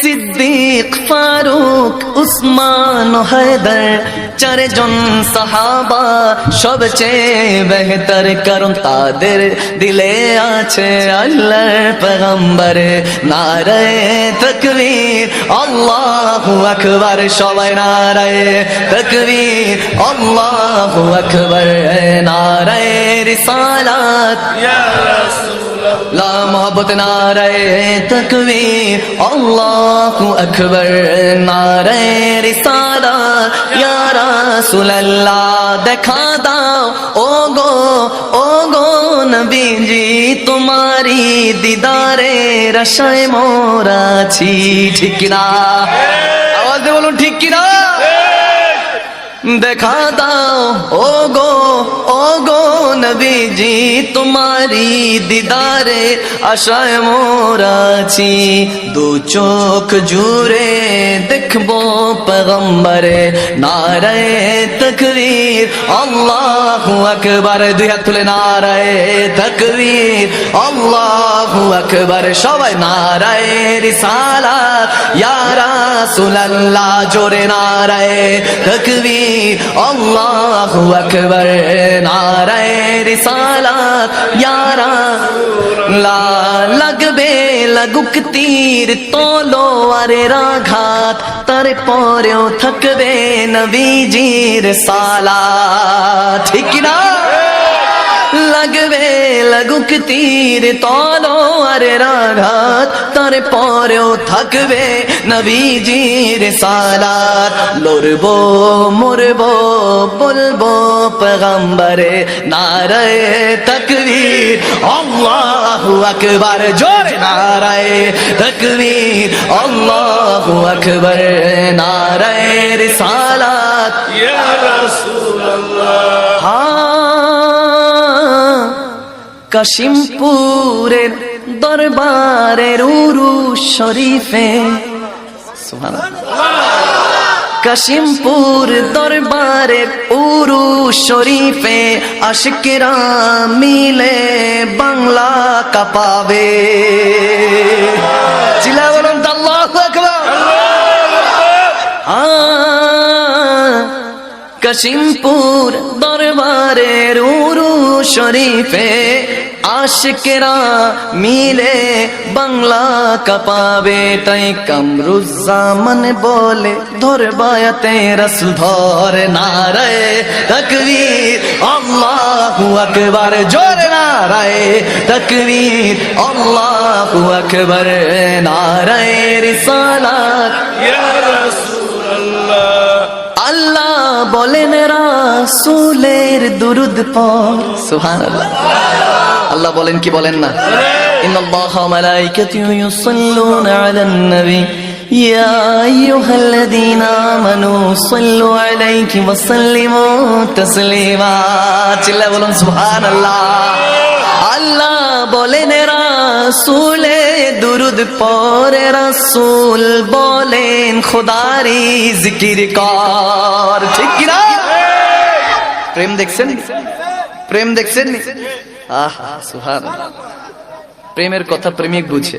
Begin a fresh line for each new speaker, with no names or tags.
সিদ্দিক ফারুক উসমান ও হায়দার চারজন সাহাবা সবচেয়ে বেহতর, কারণ তাদের দিলে আছে আল্লাহর পয়গম্বর। নারায়ে তাকবীর আল্লাহু আকবার, সবাই নারায়ে তাকবীর আল্লাহু আকবার। নারায়ে রিসালাত ইয়া রাসূলুল্লাহ, মোহাব্বত নারায়ে তাকবীর আল্লাহু আকবার। নারায়ে রিসালাত ইয়া রাসূলুল্লাহ, দেখা দাও ও গো নবীজি, তোমারি দিদারে আশায় মোরা আছি। ঠিক কিনা? আওয়াজ দিয়ে বলুন ঠিক কিনা? দেখা দাও ও গো নবীজি, তোমারি দিদারে আশায় মোরা আছি। দু চোখ জুড়ে দেখবো পয়গম্বরে। নারায়ে তাকবীর আল্লাহু আকবার, দুই হাত তুলে নারায়ে তাকবীর আল্লাহু আকবার। সবাই নারায়ে রিসালাত ইয়া রাসূলুল্লাহ, জোরে নারায়ে তাকবীর আল্লাহু আকবার। নারায়ে রিসালাত ইয়া রাসূলুল্লাহ, লাগবে লাগুক তীর তলোয়ারের আঘাত, তারপরেও থাকবে নবীজির সালাত। ঠিক না? লাগবে লাগুক তীর তলোয়ারের আঘাত, তারপরেও থাকবে নবীজির সালাত। লড়বো মরবো বলবো পয়গম্বরে। নারায়ে তাকবীর আল্লাহু আকবার, জোরে নারায়ে তাকবীর আল্লাহু আকবার। নারায়ে রিসালাত ইয়া রাসূলুল্লাহ। কাশিমপুরের দরবারের উরুস শরীফে, সুবহানাল্লাহ, কাশিমপুর দরবারের উরুস শরীফে আশিকেরা মিলে বাংলা কাঁপাবে। চিল্লা বলুন তো আল্লাহু আকবার। কাশিমপুর দরবারের উরুস শরীফে আশিকেরা মিলে বাংলা কাঁপাবে। তাই কামরুজ্জামান বলে ধরবায়াতে রাসূল ধর। নারায়ে তাকবীর আল্লাহু আকবার, জোরে নারায়ে তাকবীর আল্লাহু আকবার। নারায়ে রিসালাত ইয়া রাসূলুল্লাহ, আল্লাহ বলেন রাসূলের দুরূদ পড়। সুবহানাল্লাহ, আল্লাহ বলেন কি বলেন না? ইন্নাল্লাহা ওয়া মালাইকাতুহু ইউসাল্লুনা আলান নবী ইয়া আইয়ুহাল্লাযীনা আমানু সাল্লু আলাইহি ওয়া সাল্লিমু তাসলিমা। চিল্লা বলুন সুবহানাল্লাহ। আল্লাহ বলেন রাসূলে দুরূদ পড়ে, রাসূল বলেন খোদারি জিকির কর। ঠিক কি না? প্রেম দেখছেন? প্রেম দেখছেন? আহা সুবহানাল্লাহ, প্রেমের কথা প্রেমিক বুঝে।